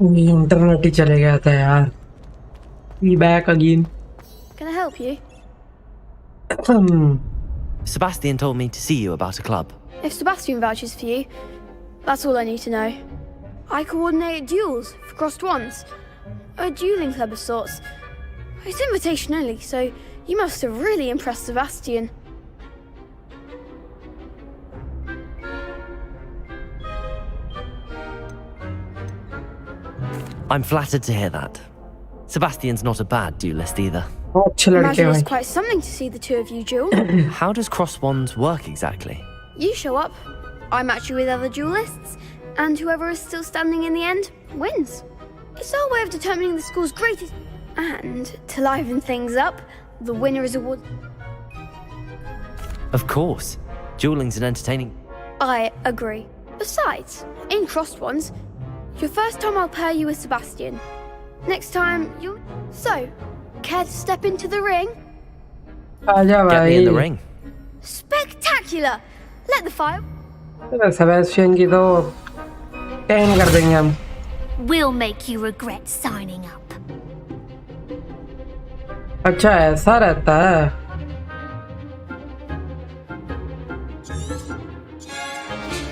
Internet ही चले गया था यार. We back again. Can I help you? Sebastian told me to see you about a club. If Sebastian vouches for you, that's all I need to know. I coordinate duels for crossed ones. A dueling club of sorts. It's invitation only, so you must have really impressed Sebastian. I'm flattered to hear that. Sebastian's not a bad duelist either. Imagine it's quite something to see the two of you duel. How does cross wands work exactly? You show up, I match you with other duelists, and whoever is still standing in the end wins. It's our way of determining the school's greatest. And to liven things up, the winner is awarded. Of course. Dueling's an entertaining... I agree. Besides, in crossed ones, your first time I'll pair you with Sebastian. Next time you... So, care to step into the ring? Get me in the ring. Spectacular! Let the fire... Sebastian की तो 10 कर देंगे हम. We'll make you regret signing up. अच्छा ऐसा रहता है.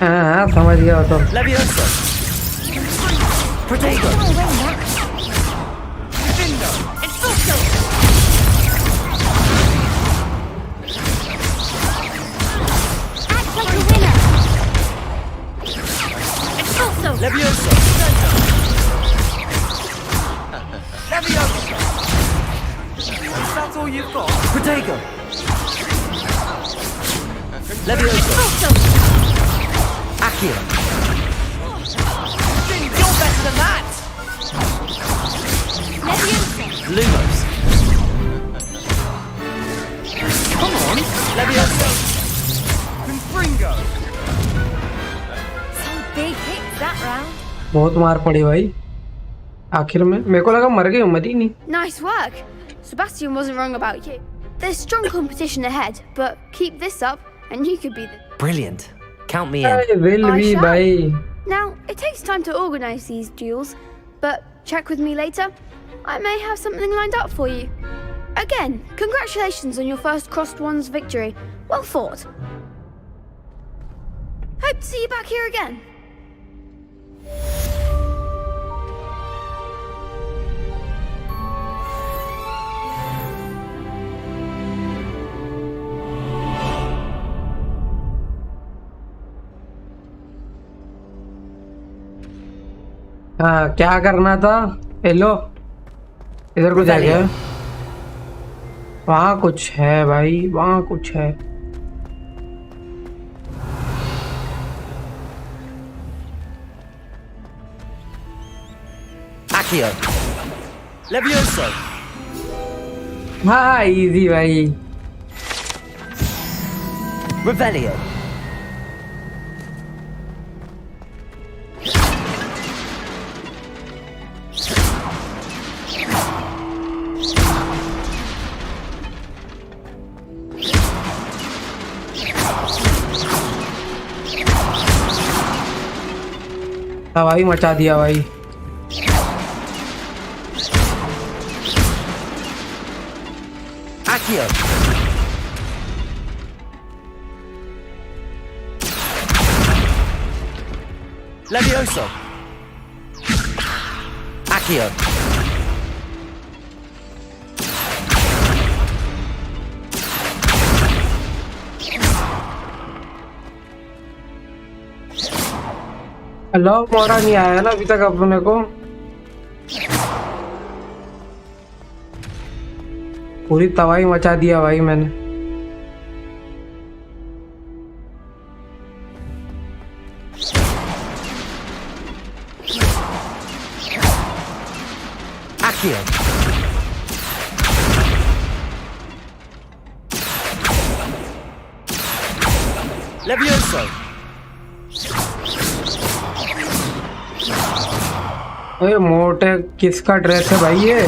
हाँ समझ गया तो. Levioso. Protego. Act like a winner. Levioso. Levioso. Is that all you've got? Protego. Levioso. Accio. You're better than that. Lumos. Come on. Levioso. Confringo. Some big hits that round. बहुत मार पड़ी भाई. आखिर में मेरे को लगा मर गई मरी ही नहीं. Nice work! Sebastian wasn't wrong about you. There's strong competition ahead, but keep this up and you could be the... Brilliant. Count me in. I will be भाई. Now, it takes time to organize these duels, but check with me later. I may have something lined up for you. Again, congratulations on your first crossed ones victory. Well fought. Hope to see you back here again. हाँ क्या करना था. Hello इधर कुछ है क्या? वहाँ कुछ है भाई. वहाँ कुछ है. Accio. Levioso. हाँ इजी भाई. Revelio. तबाही मचा दिया भाई. Accio. Levioso. Accio. अल्लाह मोरा नहीं आया ना अभी तक अपने को. पूरी तबाही मचा दिया भाई मैंने. Accio. Levioso. अरे मोटे किसका ड्रेस है भाई ये?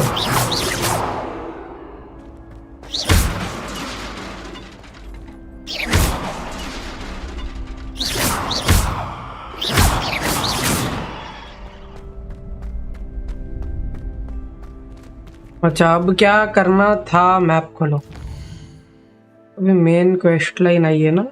अच्छा अब क्या करना था, मैप खोलो। अभी मेन क्वेस्ट लाइन आई है ना।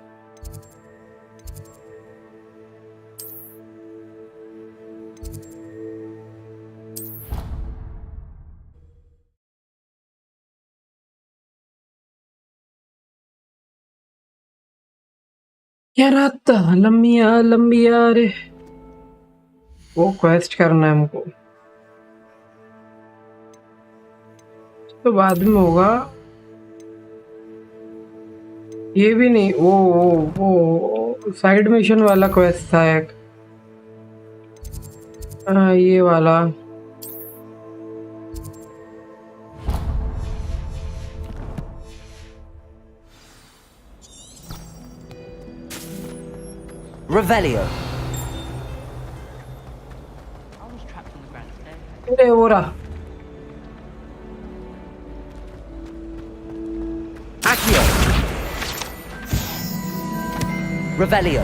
क्या रात लंबिया लंबिया रे, वो क्वेस्ट करना है हमको, तो बाद में होगा। ये भी नहीं, वो साइड मिशन वाला क्वेस्ट था एक। ये वाला Revelio. अरे वो रहा। Accio. Revelio.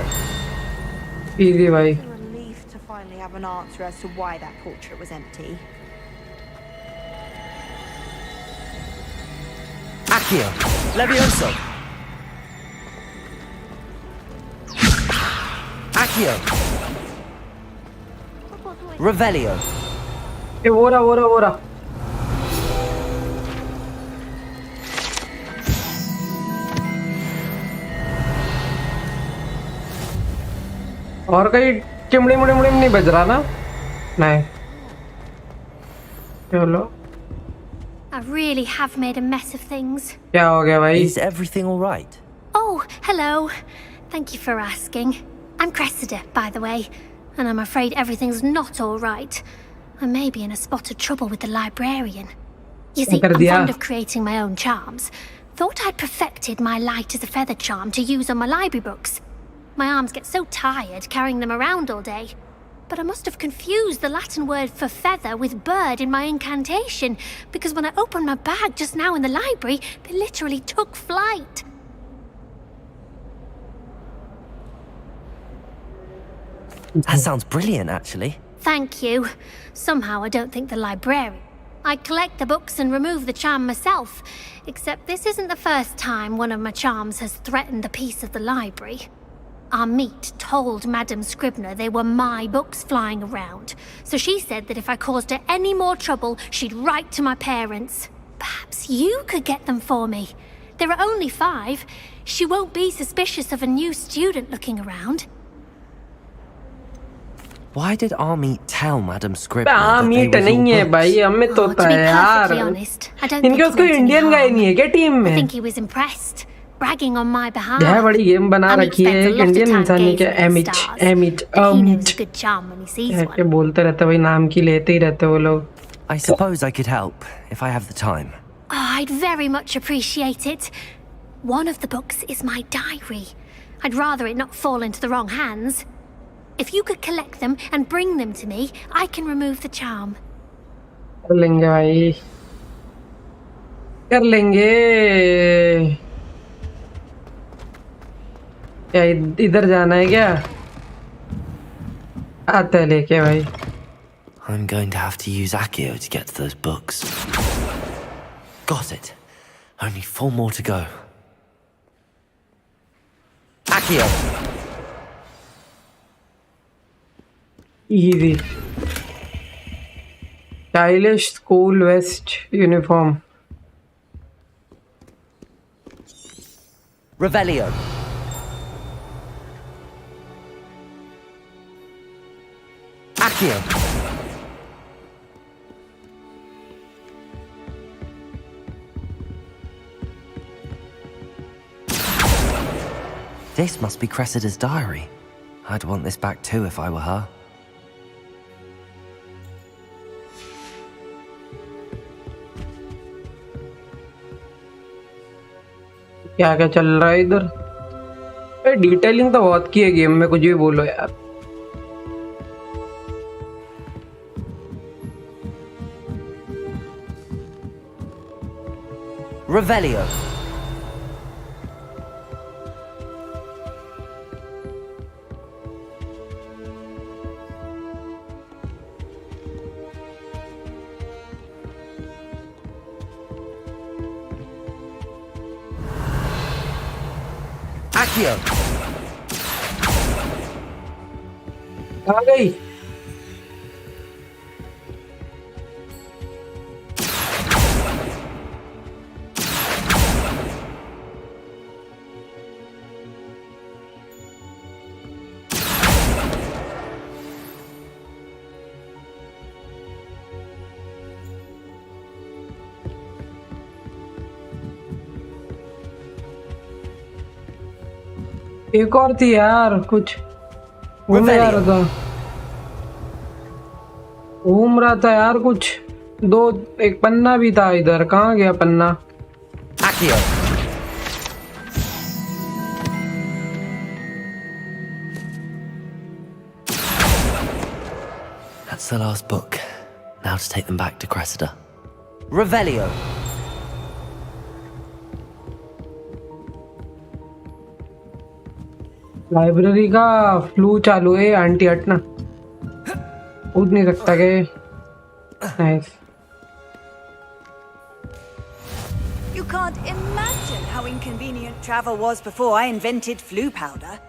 इजी भाई। Relief to finally have an answer as to why that portrait was empty. Accio. Levioso. Accio. Revelio. ये वो रहा। और कहीं चिमड़ी मुड़ी नहीं बज रहा ना? नहीं। चलो। I really have made a mess of things. क्या हो गया भाई? Is everything all right? Oh, hello. Thank you for asking. I'm Cressida, by the way, and I'm afraid everything's not all right. I may be in a spot of trouble with the librarian. You see, I'm fond of creating my own charms. Thought I'd perfected my light as a feather charm to use on my library books. My arms get so tired carrying them around all day. But I must have confused the Latin word for feather with bird in my incantation, because when I opened my bag just now in the library, they literally took flight. That sounds brilliant, actually. Thank you. Somehow I don't think the librarian. I collect the books and remove the charm myself, except this isn't the first time one of my charms has threatened the peace of the library. Our meet told Madame Scribner they were my books flying around, so she said that if I caused her any more trouble, she'd write to my parents. Perhaps you could get them for me. There are only 5. She won't be suspicious of a new student looking around. Why did Army tell Madame Scribner army that they were नहीं है your books? भाई, हमें तो Oh, to be यार। perfectly honest, I don't think इनके he उसको meant any Indian guy harm. नहीं है क्या टीम I में? think he was impressed, bragging on my behalf. यह बड़ी गेम बना Amit रखी है spends a एक lot of इंडियन time इंसान ने क्या? gazing at the emit stars, emit but he knows अमिट a good charm when he sees क्या one. बोलते रहते भाई, नाम की लेते ही रहते वो लोग। I suppose I could help, if I have the time. Oh, I'd very much appreciate it. One of the books is my diary. I'd rather it not fall into the wrong hands. If you could collect them and bring them to me, I can remove the charm. कर लेंगे भाई, कर लेंगे। क्या इधर जाना है क्या? आते लेके भाई। I'm going to have to use Accio to get to those books. Got it. Only 4 more to go. Accio! Easy. Stylish school vest uniform. Revelio. Accio. This must be Cressida's diary. I'd want this back too if I were her. क्या क्या चल रहा है इधर? Detailing तो बहुत की है गेम में, कुछ भी बोलो यार। Revelio. Accio! आ गई। एक और थी यार, कुछ घूम रहा था यार कुछ। दो, एक पन्ना भी था इधर, कहाँ गया पन्ना? Accio! That's the last book. Now to take them back to Cressida. Revelio! Library का फ्लू चालू है, आंटी हटना, कूद नहीं सकता के। Nice. You can't imagine how inconvenient travel was before I invented flu powder.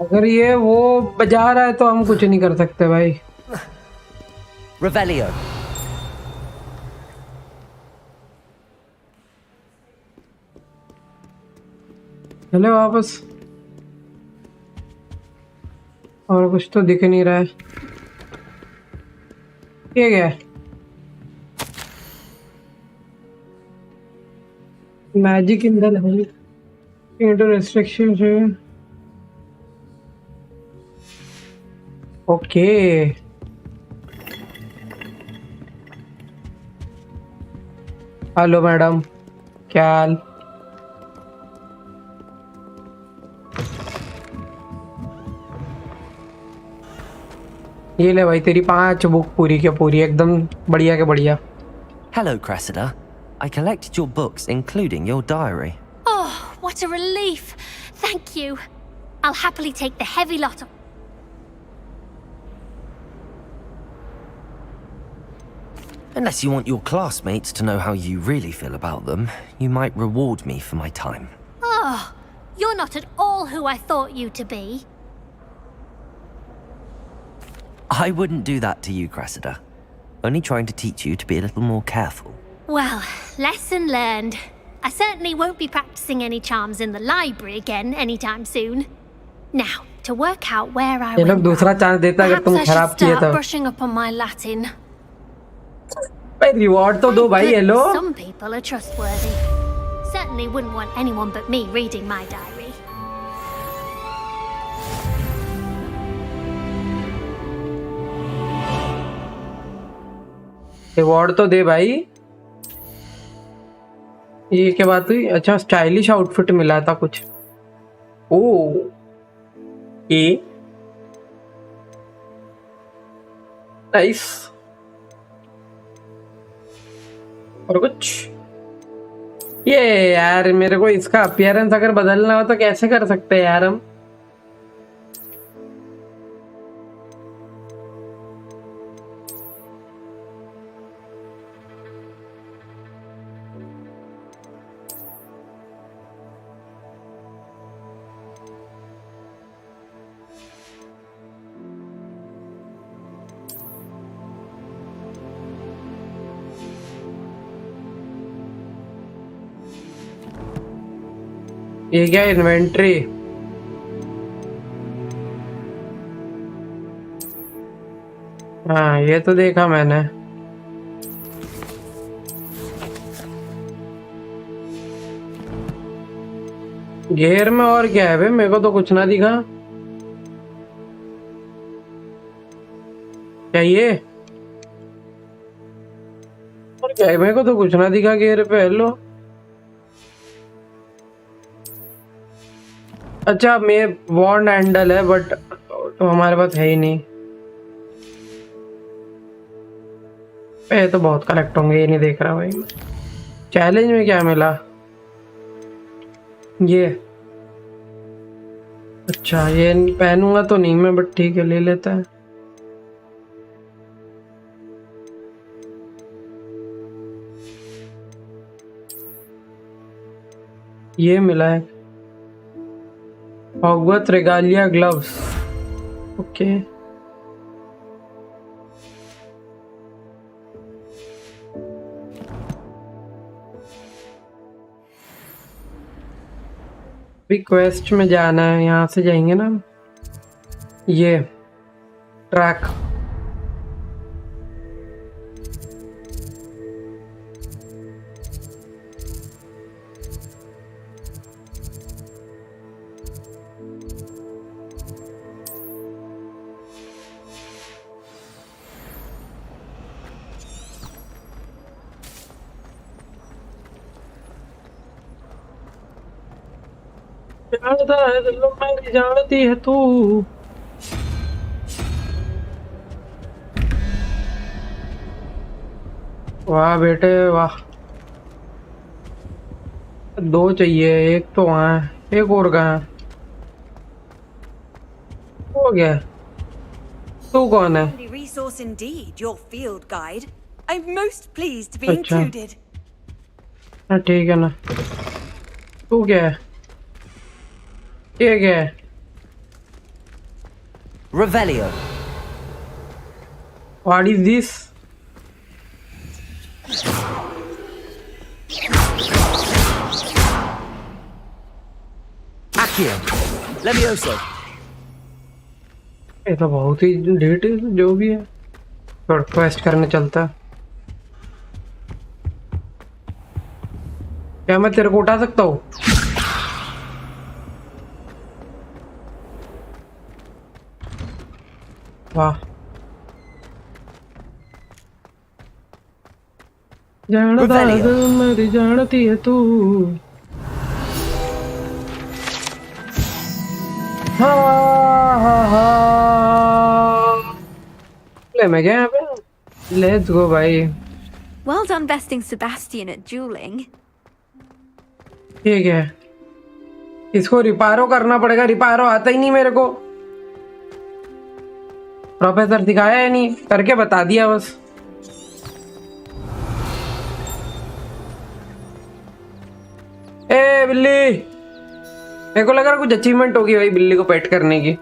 अगर ये वो बजा रहा है तो हम कुछ नहीं कर सकते भाई। Revelio! चले वापस, और कुछ तो दिख नहीं रहा है। ये क्या है? Magic in the inter restriction. Okay, hello madam, क्या हाल? ये ले भाई, तेरी 5 बुक पूरी के पूरी, एकदम बढ़िया के बढ़िया। Hello, Cressida. I collected your books, including your diary. Oh, what a relief. Thank you. I'll happily take the heavy lot of... Unless you want your classmates to know how you really feel about them, you might reward me for my time. Oh, you're not at all who I thought you to be. I wouldn't do that to you, Cressida. Only trying to teach you to be a little more careful. Well, lesson learned. I certainly won't be practicing any charms in the library again anytime soon. Now, to work out where I ये लोग went दूसरा wrong, chance देता अगर perhaps तुम I खराब should किए start तो। brushing up on my Latin. भाई रिवॉर्ड तो दो भाई। Hello, Some people are trustworthy. Certainly wouldn't want anyone but me reading my diary. Reward तो दे भाई। ये क्या बात हुई? अच्छा, स्टाइलिश आउटफिट मिला था कुछ। ओ, ये नाइस। और कुछ ये यार, मेरे को इसका अपीयरेंस अगर बदलना हो तो कैसे कर सकते हैं यार हम? ये क्या इन्वेंट्री? हाँ, ये तो देखा मैंने। घेर में और क्या है बे? मेरे को तो कुछ ना दिखा। क्या ये? और क्या है? मेरे को तो कुछ ना दिखा घेर पे। हेलो, अच्छा मैं वॉन्ड हैंडल है बट तो हमारे पास है ही नहीं। ये तो बहुत कलेक्ट होंगे, ये नहीं देख रहा भाई। चैलेंज में क्या मिला? ये अच्छा, ये पहनूंगा तो नहीं मैं, बट ठीक है ले लेता है। ये मिला है हॉगवर्ट्स रेगालिया ग्लव्स। ओके भी क्वेस्ट में जाना है, यहाँ से जाएंगे ना ये ट्रैक। जानता है दिलों में जानती है तू। वाह बेटे वाह, दो चाहिए, एक तो वहाँ है, एक और कहाँ है? हो गया। तू कौन है? Handy resource indeed, your field guide. I'm most pleased to be अच्छा। included. हाँ ठीक है ना। तू क्या है? ये क्या है? Revelio. What is this? Accio. Levioso. ये तो बहुत ही डेट है जो भी है। थोड़ा क्वेस्ट करने चलता है। क्या मैं तेरे को उठा सकता हूँ? वाह जानता है मेरी जानती है तू। ले मैं गया यहाँ पे। लेट्स गो भाई। Well done besting Sebastian at dueling. ये क्या है? इसको रिपायरो करना पड़ेगा। रिपायरो आता ही नहीं मेरे को। प्रोफेसर सिखाया है नहीं, करके बता दिया बस। ए बिल्ली, मेरे को लगा कुछ अचीवमेंट होगी भाई बिल्ली को पेट करने की।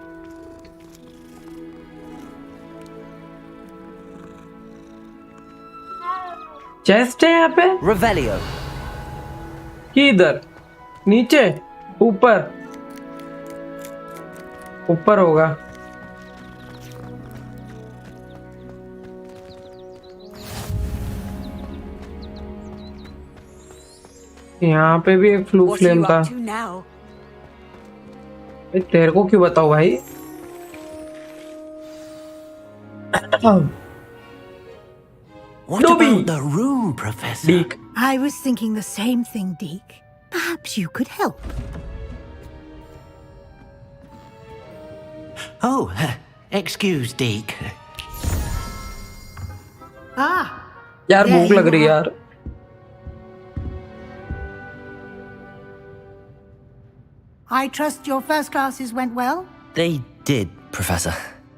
चेस्ट है यहाँ पे? Revelio. किधर? नीचे? ऊपर? ऊपर होगा। यहाँ पे भी एक flu What are flame you था। up to now? तेरे को क्यों बताओ भाई? What Dobby. about the room, Professor? Deek. I was thinking the same thing, Deke. Perhaps you could help. Oh, excuse, Deke. Ah, यार There भूख you लग रही है are. यार। I trust your first classes went well? They did, Professor.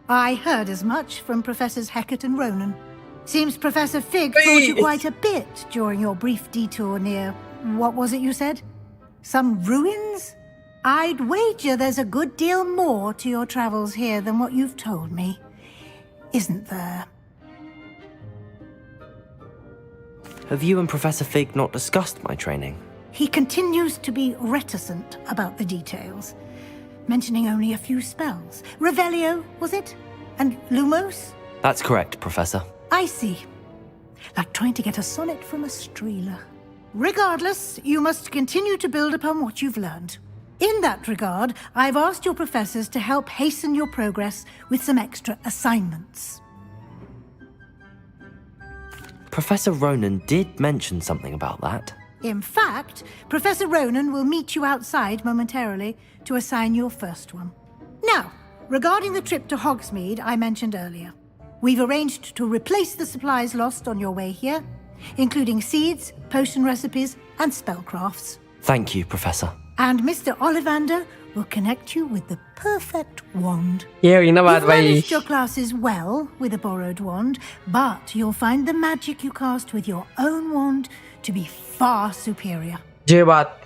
I heard as much from Professors Hecat and Ronan. Seems Professor Fig taught you quite a bit during your brief detour near... What was it you said? Some ruins? I'd wager there's a good deal more to your travels here than what you've told me. Isn't there? Have you and Professor Fig not discussed my training? He continues to be reticent about the details, mentioning only a few spells. Revelio, was it? And Lumos? That's correct, Professor. I see. Like trying to get a sonnet from a streeler. Regardless, you must continue to build upon what you've learned. In that regard, I've asked your professors to help hasten your progress with some extra assignments. Professor Ronan did mention something about that. In fact, Professor Ronan will meet you outside momentarily to assign your first one. Now, regarding the trip to Hogsmeade I mentioned earlier, we've arranged to replace the supplies lost on your way here, including seeds, potion recipes, and spellcrafts. Thank you, Professor. And Mr. Ollivander will connect you with the perfect wand. ये हुई ना बात You've भाई। managed your classes well with a borrowed wand, but you'll find the magic you cast with your own wand to be far superior. ये बात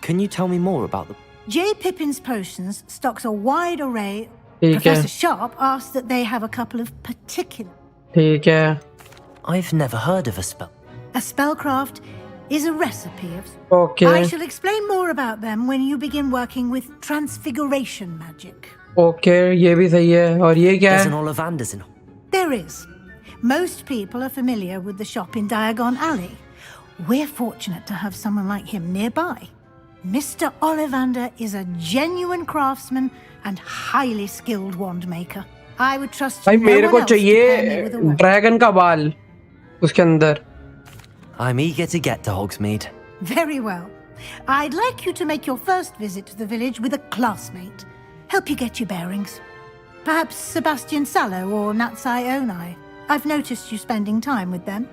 Can you tell me more about the... J. Pippin's Potions stocks a wide array. ठीक है Professor Sharp asked that they have a couple of particular. ठीक है I've never heard of a spell. A spellcraft is a recipe of. Okay I shall explain more about them when you begin working with transfiguration magic. Okay ये भी सही है और ये क्या There's है an Ollivander's in... There is. Most people are familiar with the shop in Diagon Alley. We're fortunate to have someone like him nearby. Mr. Ollivander is a genuine craftsman and highly skilled wand maker. I would trust भाई no मेरे one को else to pair me चाहिए with a wand. Dragon का बाल उसके अंदर I'm eager to get to Hogsmeade. Very well. I'd like you to make your first visit to the village with a classmate. Help you get your bearings. Perhaps Sebastian Sallow or Natsai Onai. I've noticed you spending time with them.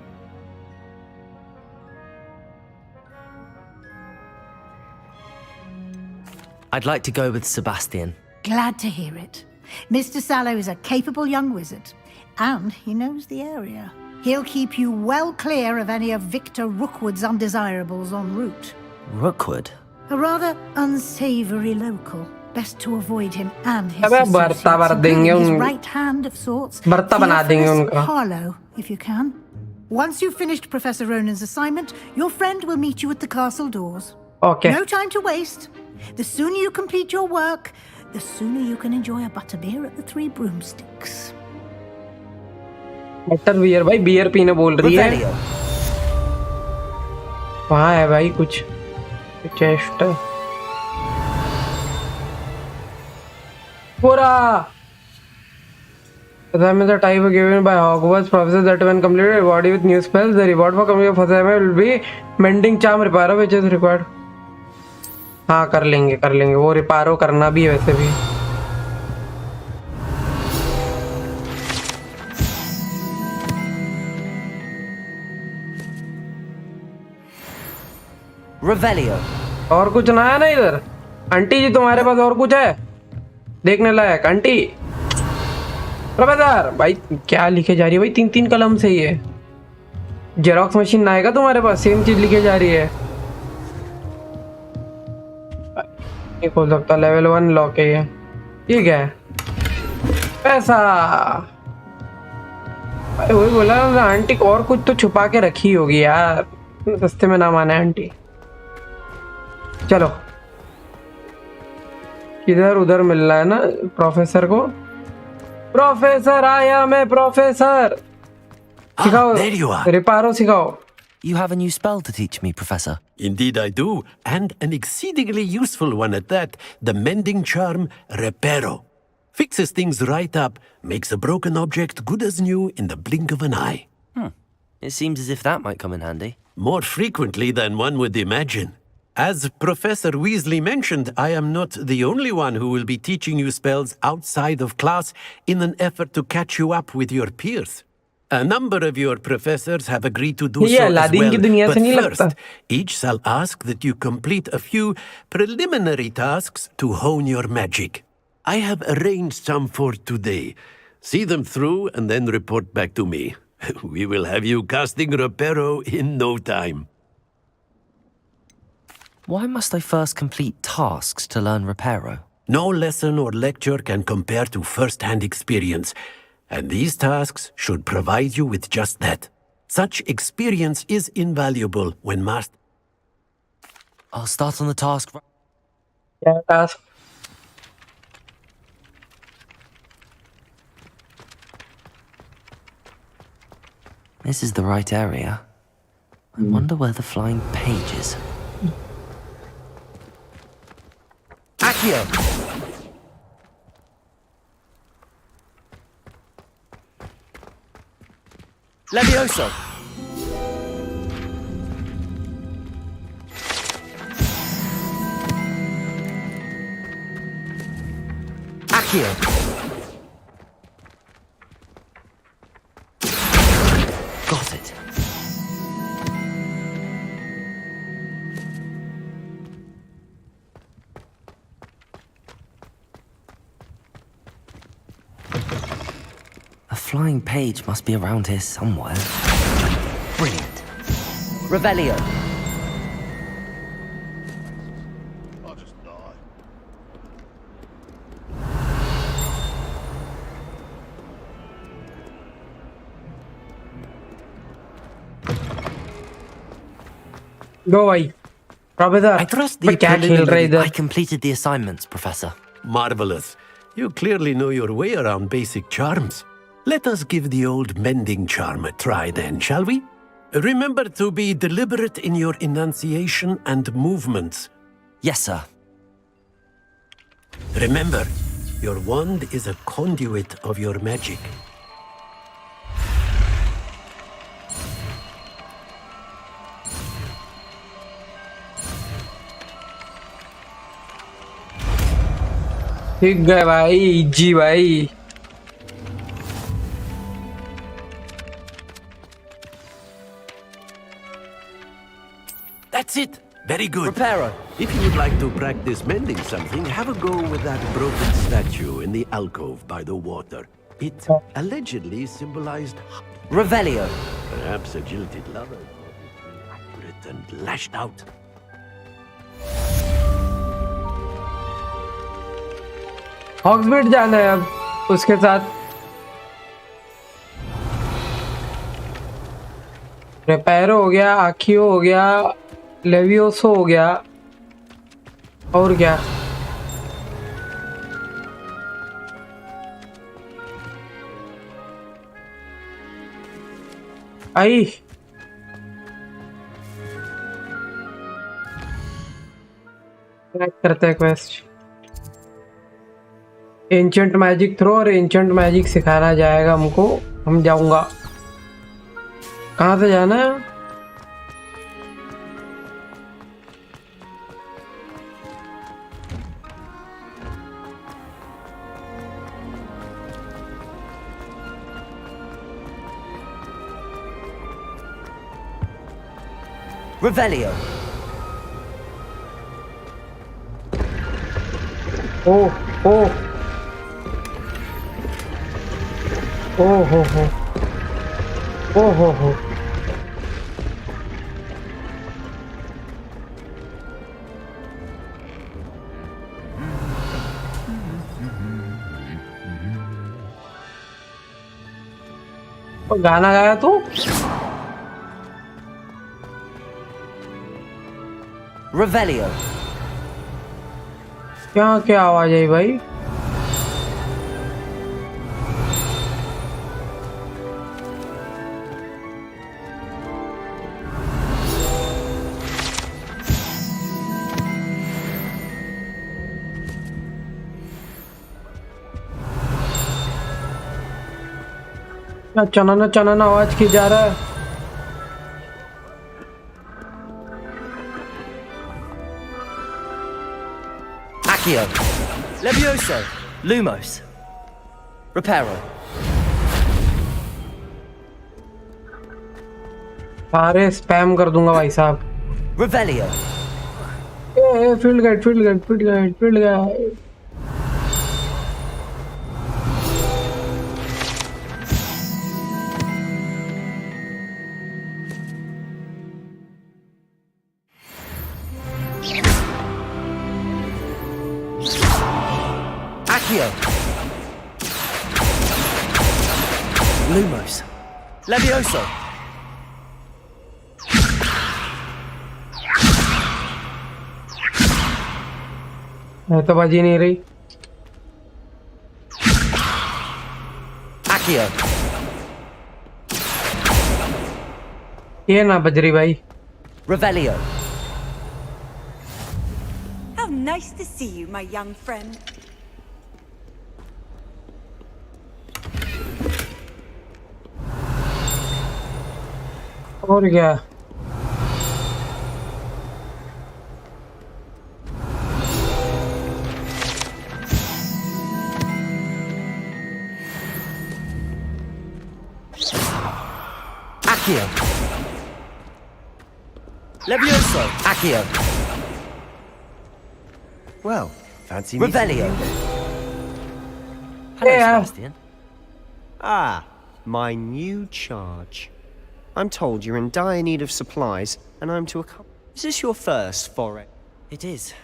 I'd like to go with Sebastian. Glad to hear it. Mr. Sallow is a capable young wizard, and he knows the area. He'll keep you well clear of any of Victor Rookwood's undesirables en route. Rookwood? A rather unsavory local. Best to avoid him and his अबे associates, बर्ता भर देंगे including his उन right hand of sorts. बर्ता बना देंगे Theophilus उनका Harlow, if you can. Once you've finished Professor Ronan's assignment, your friend will meet you at the castle doors. Okay No time to waste. The sooner you complete your work, the sooner you can enjoy a butterbeer at the Three Broomsticks. Butter beer भाई beer पीने बोल रही है Revelio. वहाँ है भाई कुछ chest पूरा assignments are type given by Hogwarts professors that when completed rewarded with new spells. The reward for completing first assignment will be mending charm reparo which is required. हाँ कर लेंगे वो रिपारो करना भी है वैसे भी Revelio. और कुछ ना है ना इधर आंटी जी तुम्हारे पास और कुछ है देखने लायक आंटी प्रोफेसर भाई क्या लिखे जा रही है भाई 3-3 कलम से ही है जेरोक्स मशीन ना आएगा तुम्हारे पास सेम चीज लिखे जा रही है नहीं खोल सकता लेवल 1 लॉक है ये ठीक है पैसा भाई वही बोला ना आंटी और कुछ तो छुपा के रखी होगी यार सस्ते में ना माने आंटी चलो किधर उधर मिल रहा है ना प्रोफेसर को प्रोफेसर आया मैं प्रोफेसर सिखाओ there you are. रिपारो सिखाओ You have a new spell to teach me, Professor. Indeed I do, and an exceedingly useful one at that, the mending charm Reparo. Fixes things right up, makes a broken object good as new in the blink of an eye. It seems as if that might come in handy. More frequently than one would imagine. As Professor Weasley mentioned, I am not the only one who will be teaching you spells outside of class in an effort to catch you up with your peers. A number of your professors have agreed to do so as Aladdin की well, दुनिया से नहीं but लगता first, each shall ask that you complete a few preliminary tasks to hone your magic. I have arranged some for today. See them through and then report back to me. We will have you casting Reparo in no time. Why must I first complete tasks to learn Reparo? No lesson or lecture can compare to first-hand experience, and these tasks should provide you with just that. Such experience is invaluable when mastered. I'll start on the task. क्या task This is the right area. I wonder where the flying page is. Accio! Levioso! Accio! Got it. A flying page must be around here somewhere. Brilliant. Revelio. गो भाई professor I trust पर the क्या खेल रहे preliminary. I इधर completed the assignments, Professor. Marvelous. You clearly know your way around basic charms. Let us give the old mending charm a try then, shall we? Remember to be deliberate in your enunciation and movements. Yes, sir. Remember, your wand is a conduit of your magic. ठीक गए भाई जी भाई That's it. Very good. Reparo. If you would like to practice mending something, have a go with that broken statue in the alcove by the water. It allegedly symbolized Revelio. perhaps a jilted lover, accurate and lashed out. हॉग्सबीट जाना है अब उसके साथ रेपैरो हो गया आखियो हो गया लेवियोसो हो गया और क्या आई करते हैं क्वेस्ट एंशंट मैजिक थ्रो और एंशंट मैजिक सिखाना जाएगा हमको हम जाऊंगा कहाँ से जाना है Revelio. ओह ओह ओह हो ओह हो गाना गाया तू Revelio. क्या आवाज आई भाई चनाना चनाना आवाज की जा रहा है Accio. Levioso. Lumos. Reparo. सारे स्पैम कर दूंगा भाई साहब Revelio. Field guide field guide field guide field guide Accio. Lumos. Levioso. मैं तो बाजी नहीं रही Accio. ये ना बज रही भाई Revelio. How nice to see you, my young friend. और क्या Accio. Levioso. Accio. Well, fancy Revelio. meeting you. Hello, Yeah. Sebastian. Ah, my new charge. I'm told you're in dire need of supplies, and I'm to accompany. Is this your first foray? It is.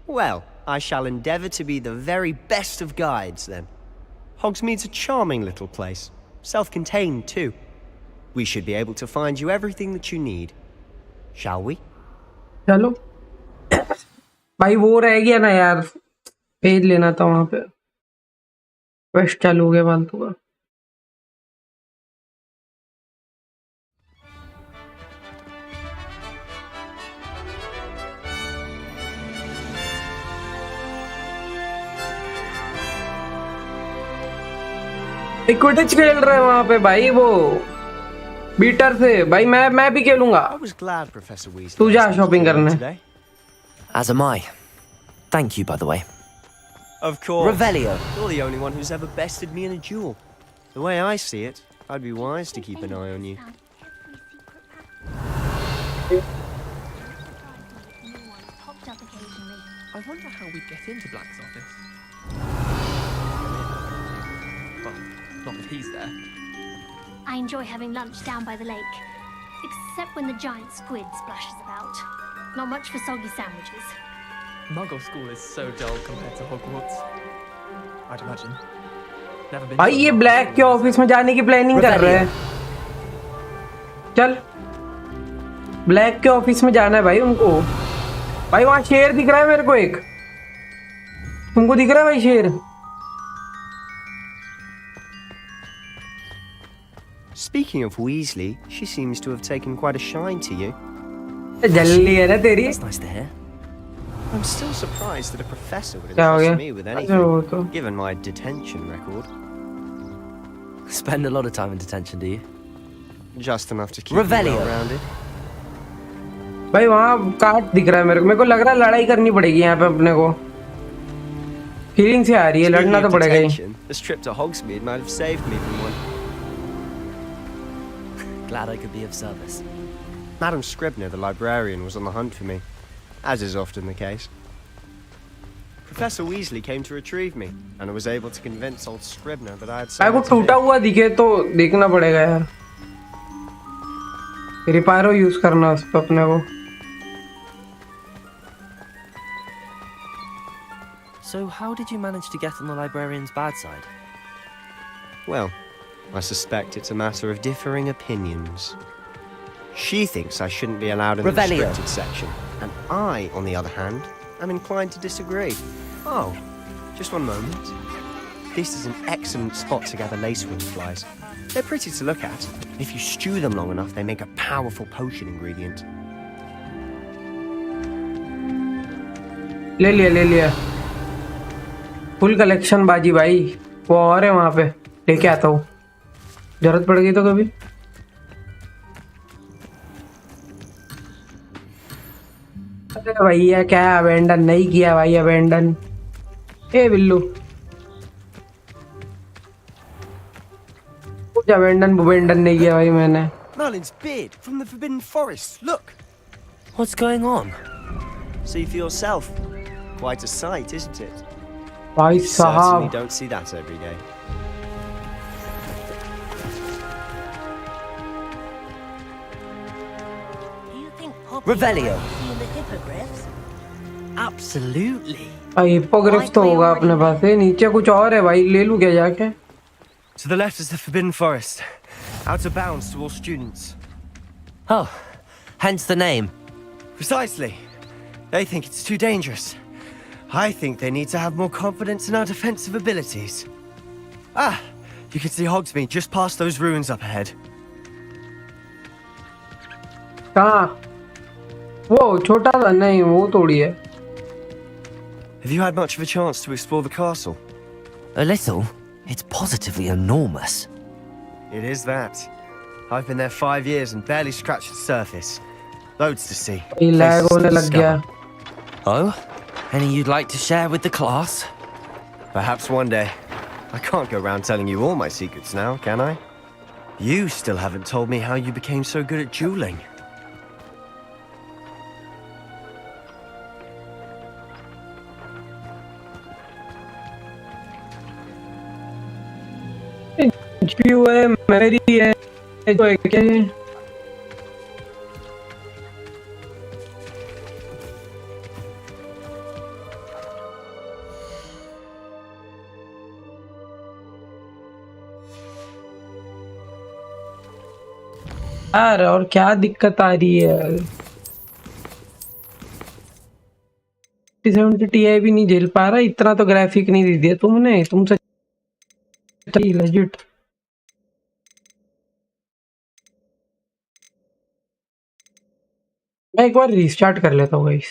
Well, I shall endeavour to be the very best of guides, then. Hogsmeade's a charming little place. Self-contained, too. We should be able to find you everything that you need. Shall we? चलो भाई वो रह गया ना यार, page लेना था वहां पे, क्वेस्ट चालू हो गया फालतू का। क्विडिच खेल रहे हैं वहां पे भाई, वो बीटर से भाई। मैं भी खेलूंगा। तू जा शॉपिंग करने। As am I. Thank you, by the way. Of course. Revelio. You're the only one who's ever bested me in a duel. The way I see it, I'd be wise to keep an eye on you. I wonder how we get into Black's office. Well, not if he's there. I enjoy having lunch down by the lake. Except when the giant squid splashes about. Not much for soggy sandwiches. Muggle school is so dull compared to Hogwarts. I'd imagine. Never been. भाई ये black के office में जाने की planning कर रहे हैं। चल ब्लैक के ऑफिस में जाना है भाई उनको। भाई वहां शेर दिख रहा है मेरे को एक। तुमको दिख रहा है भाई शेर? Speaking of Weasley, she seems to have taken quite a shine to you. जल्दी है ना तेरी? That's nice to hear. I'm still surprised that a professor would क्या हो entrust गया? me with अच्छा वो तो। anything, given my detention record. Spend a lot of time in detention, do you? Just enough to keep me Revelio. well-rounded. भाई वहाँ card दिख रहा है मेरे को लग रहा है लड़ाई करनी पड़ेगी यहाँ पे अपने को। फीलिंग से आ रही है, लड़ना तो पड़ेगा ही। Detention, this trip to Hogsmeade might have saved me from one. Glad I could be of service. Madam Scribner, the librarian, was on the hunt for me, as is often the case. Professor Weasley came to retrieve me, and I was able to convince old Scribner that I had भाई को something to टूटा do. हुआ दिखे तो देखना पड़ेगा यार। रिपायरो use करना उस पे अपने को। So how did you manage to get on the librarian's bad side? Well, I suspect it's a matter of differing opinions. She thinks I shouldn't be allowed in the Revelio. restricted section, and I, on the other hand, am inclined to disagree. Oh, just one moment. This is an excellent spot to gather lacewing flies. They're pretty to look at. If you stew them long enough, they make a powerful potion ingredient. ले लिया full collection बाजी भाई। वो और है वहां पे, लेके आता हूँ, जरूरत पड़ गई तो कभी। अरे भैया क्या अबेंडन नहीं किया भाई, अबेंडन। ए बिल्लू कुछ अबेंडन बुबेंडन नहीं किया भाई मैंने। Merlin's beard from the Forbidden Forest. Look. What's going on? See for yourself. Quite a sight, isn't it? भाई You certainly साहब don't see that every day. Revelio. Absolutely. हिप्पोग्रिफ तो होगा अपने पास। ये नीचे कुछ और है भाई, ले लूं क्या जाके? To the left is the Forbidden Forest. Out of bounds to all students. Oh, hence the name. Precisely. They think it's too dangerous. I think they need to have more confidence in our defensive abilities. Ah, you can see Hogsmeade just past those ruins up ahead. कहाँ? वो छोटा सा नहीं, वो थोड़ी है। Have you had much of a chance to explore the castle? A little. It's positively enormous. It is that. I've been there 5 years and barely scratched the surface. Loads to see. ये lag places to होने लग गया। discover. Oh? Any you'd like to share with the class? Perhaps one day. I can't go around telling you all my secrets now, can I? You still haven't told me how you became so good at dueling. क्यों है मेरी है तो है क्या? यार और क्या दिक्कत आ रही है? 70 Ti भी नहीं झेल पा रहा, इतना तो ग्राफिक नहीं दे दिया तुमने, तुमसे लेजिट। मैं एक बार रीस्टार्ट कर लेता हूँ गाइस,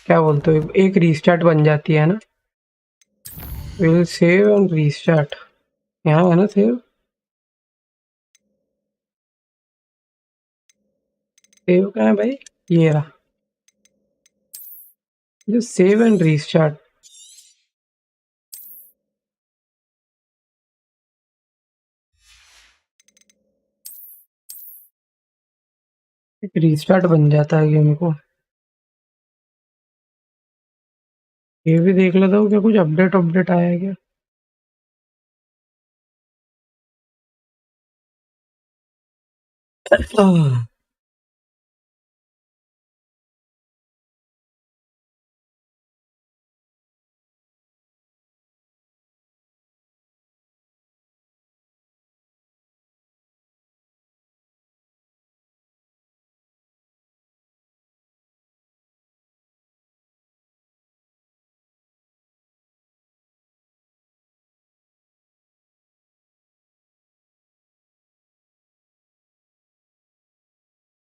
क्या बोलते हो? एक रीस्टार्ट बन जाती है ना। विल सेव एंड रीस्टार्ट, यहाँ है ना सेव, सेव कहाँ है भाई? ये रहा, जो सेव एंड रीस्टार्ट। एक रीस्टार्ट बन जाता है गेम को। ये भी देख लेता हूँ क्या कुछ अपडेट आया है क्या।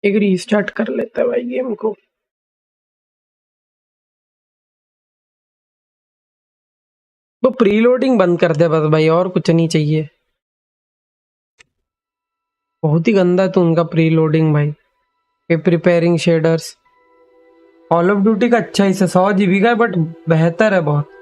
एक रीस्टार्ट कर लेता है भाई गेम को। तो प्रीलोडिंग बंद कर दे बस भाई, और कुछ नहीं चाहिए। बहुत ही गंदा है तो उनका प्रीलोडिंग भाई। ये preparing shaders, call of duty का अच्छा ही 100 GB का है, बट बेहतर है बहुत।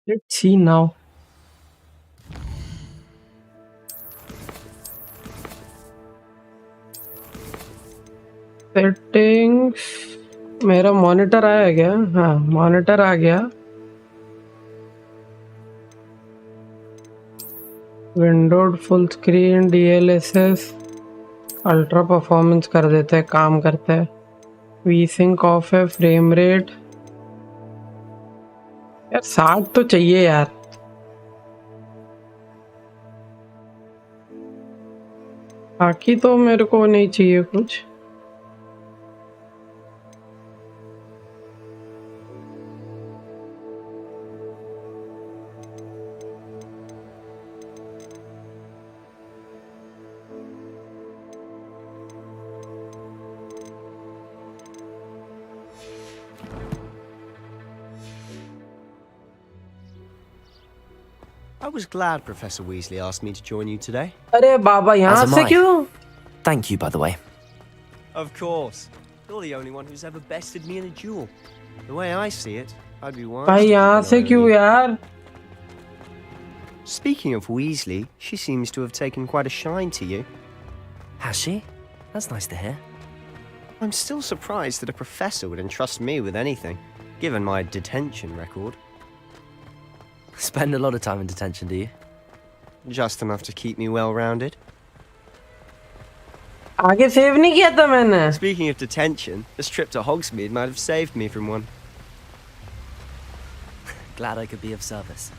Let's see now. सेटिंग्स, मेरा मॉनिटर आया क्या? हाँ मॉनिटर आ गया। Windowed full screen, DLSS, ultra performance कर देते हैं, काम करता है। वी सिंक ऑफ है, फ्रेम रेट यार 60 तो चाहिए यार। बाकी तो मेरे को नहीं चाहिए कुछ। I was glad Professor Weasley asked me to join you today. अरे बाबा यहाँ से क्यों? Thank you, by the way. Of course. You're the only one who's ever bested me in a duel. The way I see it, I'd be wise. भाई यहाँ से क्यों यार? Speaking of Weasley, she seems to have taken quite a shine to you. Has she? That's nice to hear. I'm still surprised that a professor would entrust me with anything, given my detention record. Spend a lot of time in detention, do you? Just enough to keep me well-rounded. आगे save नहीं किया था मैंने। Speaking of detention, this trip to Hogsmeade might have saved me from one. Glad I could be of service.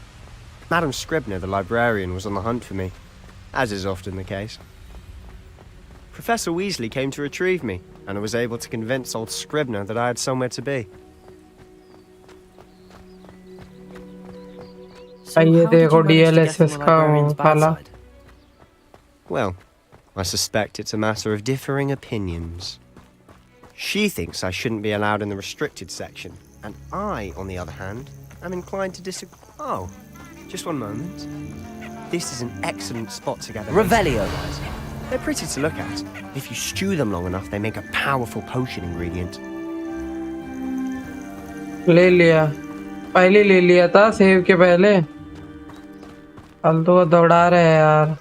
Madam Scribner, the librarian, was on the hunt for me, as is often the case. Professor Weasley came to retrieve me, and I was able to convince old Scribner that I had somewhere to be. So ये how did देखो you manage to get DLSS on the का librarian's bad काला। side? Well, I suspect it's a matter of differing opinions. She thinks I shouldn't be allowed in the restricted section, and I, on the other hand, am inclined to disagree. Oh, just one moment. This is an excellent spot to gather. Revelio. They're pretty to look at. If you stew them long enough, they make a powerful potion ingredient. ले लिया, पहले ले लिया था save के पहले। फालतू का दौड़ा रहे हैं यार।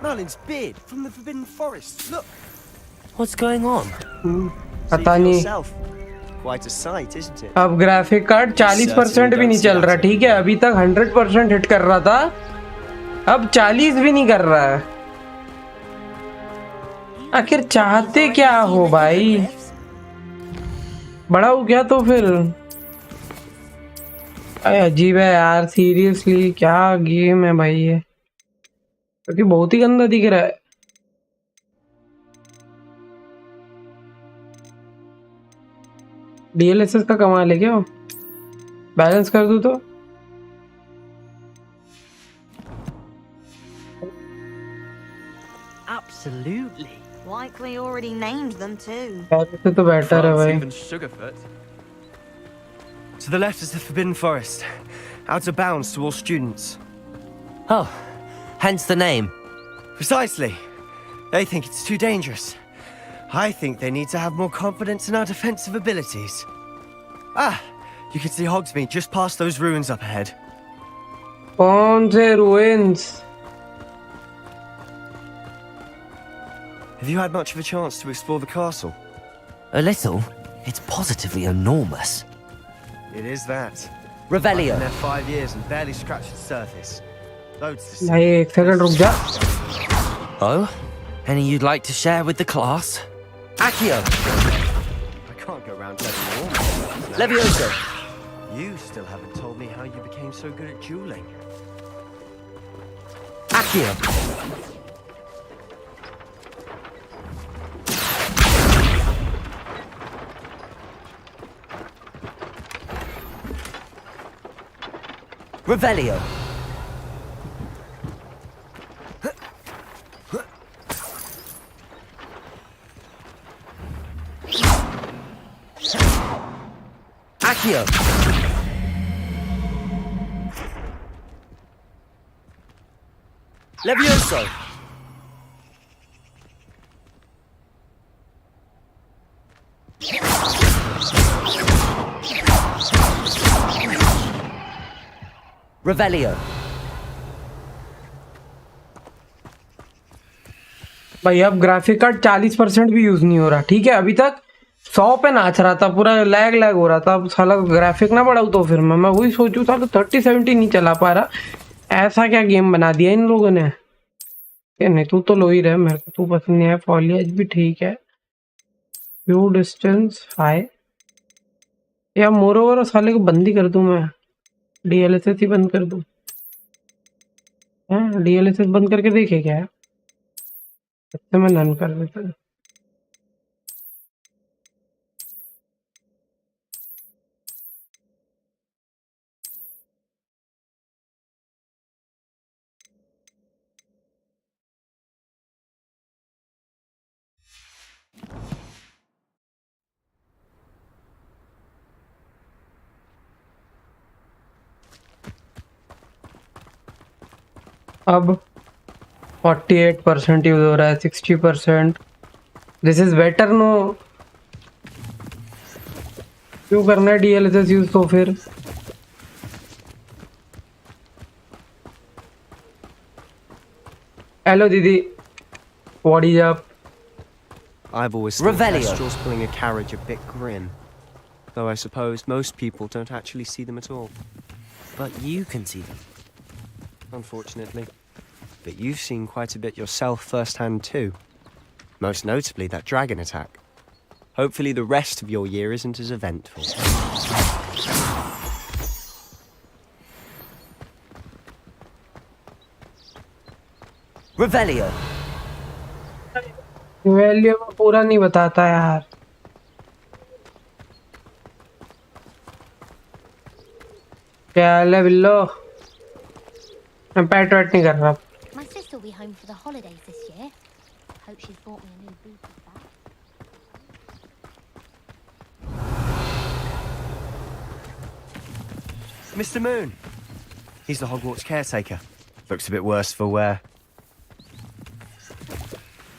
Merlin's beard from the Forbidden Forest. Look. What's going on? पता नहीं। Quite a sight, isn't it? अब ग्राफिक कार्ड 40% भी नहीं चल रहा, ठीक है? अभी तक 100% हिट कर रहा था, अब 40 भी नहीं कर रहा है। आखिर चाहते क्या हो भाई? बड़ा हो गया तो फिर अजीब है यार, सीरियसली क्या गेम है भाई ये, क्योंकि बहुत ही गंदा दिख रहा है। DLSS का कमाल है क्या? बैलेंस कर दूं तो Absolutely. Likely already named them too. Balance तो बेटर है भाई। Even Sugarfoot. To the left is the Forbidden Forest, out of bounds to all students. Oh, hence the name. Precisely. They think it's too dangerous. I think they need to have more confidence in our defensive abilities. Ah, you can see Hogsmeade just past those ruins up ahead. कौन से ruins? Have you had much of a chance to explore the castle? A little. It's positively enormous. It is that. Revelio. I've been there 5 years and barely scratched the surface. Loads to see. भाई एक second रुक जा। Oh? Any you'd like to share with the class? Accio. I can't go around telling you all. Levioso. You still haven't told me how you became so good at dueling. Accio. Revelio. Accio. Levioso. Revelio. भाई अब graphic card 40% भी use नहीं हो रहा, ठीक है? अभी तक 100 पे नाच रहा था, पूरा लैग हो रहा था। अब साला ग्राफिक ना बढ़ाऊं तो फिर मैं वही सोचूं था, तो 3070 नहीं चला पा रहा। ऐसा क्या गेम बना दिया इन लोगों ने? नहीं तू तो लो ही रहा, मेरे को तू पसंद नहीं है। फॉलिएज भी ठीक है, व्यू डिस्टेंस हाई, या मोर ओवर साले को बंद ही कर दूं मैं, DLSS ही बंद कर दूं। DLSS बंद करके देखे क्या है? इससे मैं नन कर देता हूं। अब 48% यूज हो रहा है, 60%। This is better no. क्यों करना है DLSS यूज तो फिर? हेलो दीदी, what is up? I've always thought Revelio. Kestrel's pulling a carriage a bit grim, though I suppose most people don't actually see them at all. But you can see them. Unfortunately. But you've seen quite a bit yourself firsthand too. Most notably that dragon attack. Hopefully the rest of your year isn't as eventful. Revelio. Value पूरा नहीं बताता यार। क्या हाल है बिल्लो? मैं PAT VAT नहीं कर रहा। My sister will be home for the holidays this year. Hope she's bought me a new booted bag. Mr. Moon. He's the Hogwarts caretaker. Looks a bit worse for wear.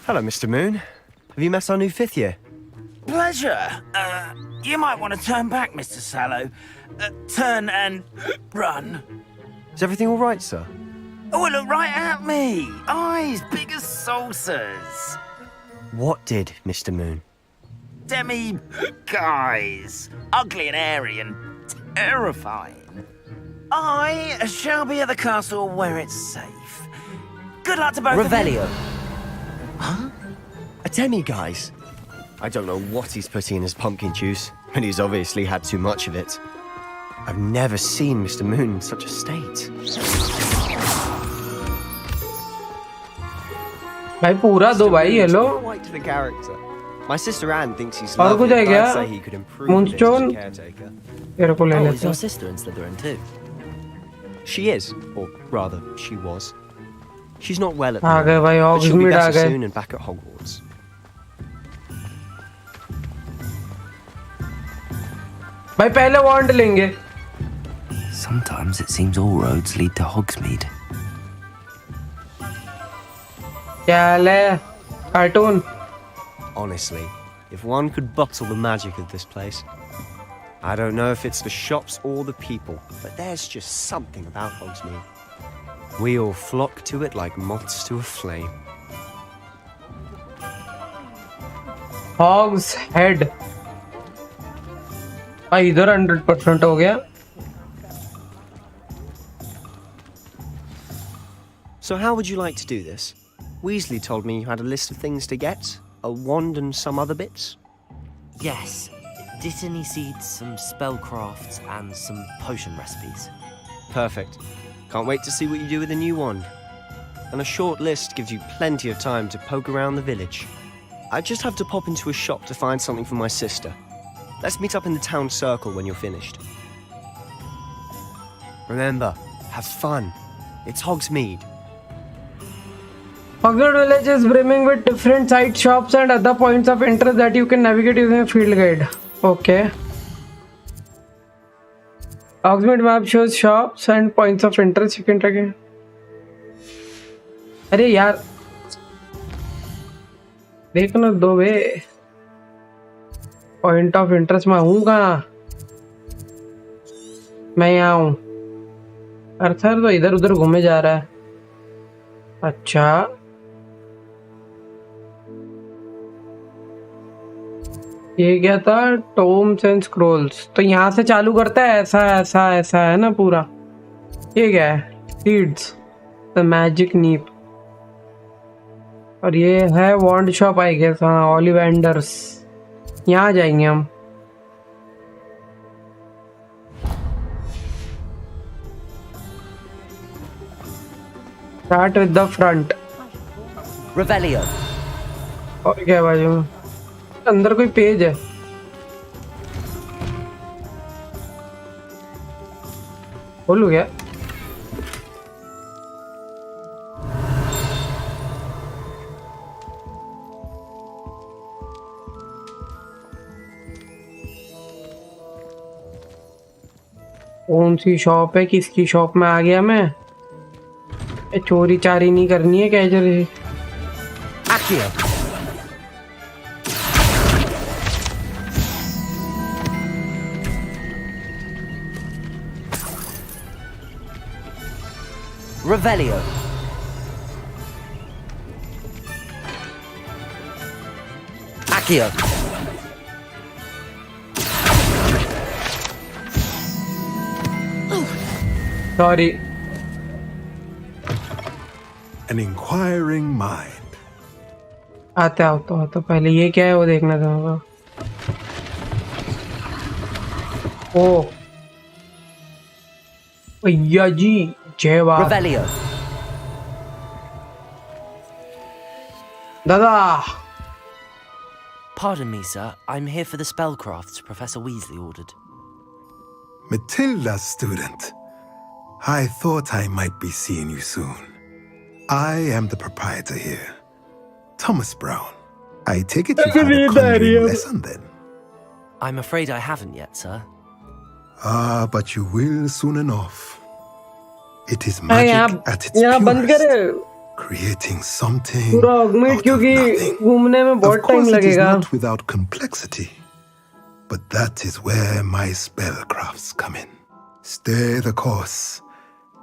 Hello, Mr. Moon. Have you met our new 5th year? Pleasure. You might want to turn back, Mr. Sallow. Turn and run. Is everything all right, sir? Oh, look right at me. Eyes big as saucers. What did, Mr. Moon? Guys. Ugly and airy and terrifying. I shall be at the castle where it's safe. Good luck to both Revelio. of you. Huh? A demi-guise? I don't know what he's putting in his pumpkin juice, but he's obviously had too much of it. I've never seen Mr. Moon in such a state. भाई पूरा दो भाई hello Quite to the character. My sister Anne thinks he's और कुछ lovely, है but क्या I'd say he could improve a bit as a moonstone caretaker. तेरे को ले Oh, is लेते your हैं sister in Slytherin too? She is, or rather, she was. She's not well at the आ गए moment, भाई but she'll be हॉग्समीड uh better गए soon and back at Hogwarts. भाई पहले वॉन्ड लेंगे Sometimes it seems all roads lead to Hogsmeade. क्या हाल है cartoon Honestly, if one could bottle the magic of this place. I don't know if it's the shops or the people, but there's just something about Hogsmeade. We all flock to it like moths to a flame. Hogs head भाई इधर 100% हो गया So how would you like to do this? Weasley told me you had a list of things to get, a wand and some other bits. Yes, Dittany seeds, some spellcrafts, and some potion recipes. Perfect. Can't wait to see what you do with the new wand. And a short list gives you plenty of time to poke around the village. I just have to pop into a shop to find something for my sister. Let's meet up in the town circle when you're finished. Remember, have fun. It's Hogsmeade. Hogwarts village is brimming with different side shops and other points of interest that you can navigate using a field guide. Okay. Hogsmeade map shows shops and points of interest you can track it. अरे यार देखना दो बे point of interest में हूँ कहाँ मैं यहाँ हूँ अर्थर तो इधर उधर घूमे जा रहा है अच्छा ये क्या था टोम्स एंड स्क्रोल्स तो यहाँ से चालू करता है ऐसा ऐसा ऐसा है ना पूरा ये क्या है सीड्स द मैजिक नीप और ये है वॉन्ड शॉप आई गेस हाँ ओलिवेंडर्स यहाँ जाएंगे हम start with the front Revelio. और क्या बाजू में अंदर कोई पेज है खोलू क्या कौन सी शॉप है किसकी शॉप में आ गया मैं चोरी चारी नहीं करनी है कैसे Revelio. Accio. Sorry An inquiring mind. आते आओ तो पहले ये क्या है वो देखना चाहूंगा ओ भैया जी जय बाबा Revelio. दादा Pardon me, sir. I'm here for the spellcrafts Professor Weasley ordered. Matilda, student. I thought I might be seeing you soon. I am the proprietor here, Thomas Brown. I take it you've had a conjuring lesson then? I'm afraid I haven't yet, sir. Ah, but you will soon enough. It is magic at its यहाँ बंद purest. करे creating something पूरा ऑगमेट out of क्योंकि nothing. घूमने में Of बहुत time course, it is लगेगा. not without complexity, but that is where my spellcrafts come in. Stay the course,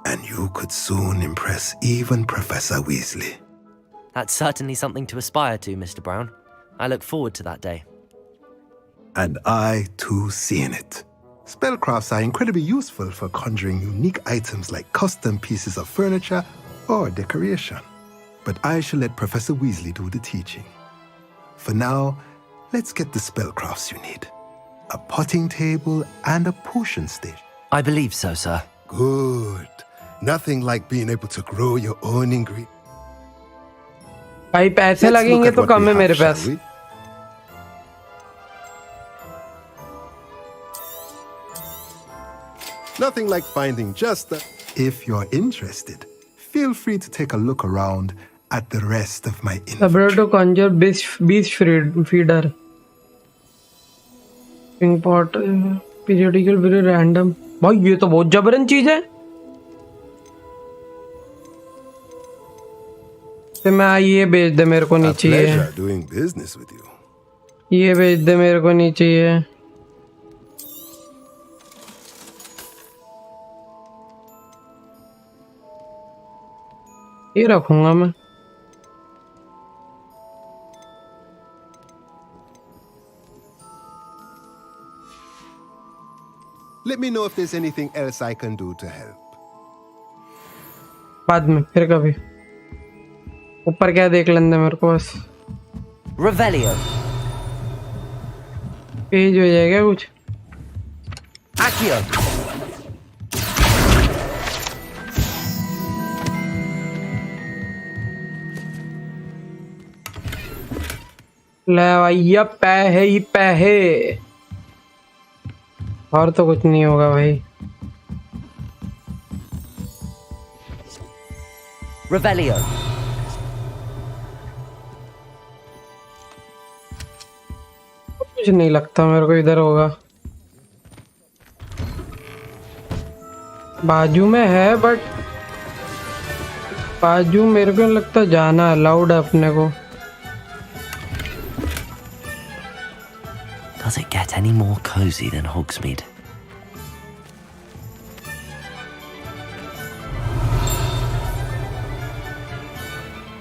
and you could soon impress even Professor Weasley. That's certainly something to aspire to, Mr. Brown. I look forward to that day. And I too see in it. Spellcrafts are incredibly useful for conjuring unique items like custom pieces of furniture or decoration. But I shall let Professor Weasley do the teaching. For now, let's get the spellcrafts you need. A potting table and a potion station. I believe so, sir. Good. Nothing like being able to grow your own ingredients. भाई पैसे लगेंगे तो कम है मेरे पास. Nothing like finding just the... If you're interested, feel free to take a look around at the rest of my inventory. Sabrent to conjure beast feeder. Import periodical very random. भाई ये तो बहुत जबरन चीज है. तो मैं ये बेच दे मेरे को नहीं चाहिए. Pleasure doing business with you. ये बेच दे मेरे को नहीं चाहिए. ये रखूंगा मैं. Let me know if there's anything else I can do to help. बाद में फिर कभी. ऊपर क्या देख लेंगे मेरे को बस. Revelio. पेज हो जाएगा कुछ. Accio. ले भैया पैहे ही पैहे. और तो कुछ नहीं होगा भाई. Revelio. कुछ नहीं लगता मेरे को इधर होगा. बाजू में है बट बाजू मेरे को नहीं लगता जाना अलाउड है अपने को. Does it get any more cozy than Hogsmeade?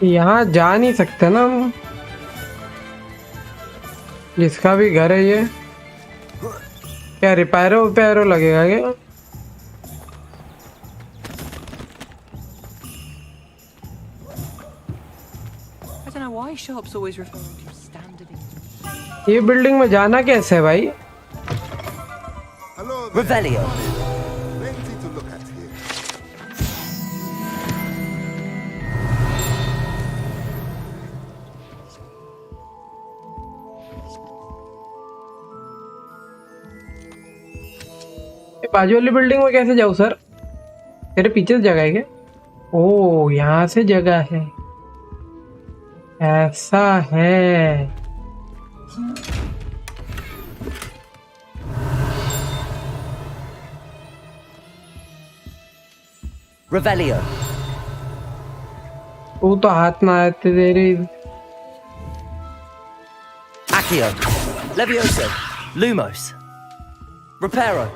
यहाँ जा नहीं सकते ना हम. जिसका भी घर है ये. क्या रिपेयरो लगेगा क्या? I don't know why shops always referring to standard. ये बिल्डिंग में जाना कैसे है भाई? Revelio. Plenty to look at here. बाजू वाली बिल्डिंग में कैसे जाऊँ सर? तेरे पीछे से जगह है क्या? ओह यहाँ से जगह है. ऐसा है. Revelio. तू तो हाथ ना आए तेरे. Accio. Levioso. Lumos. Reparo.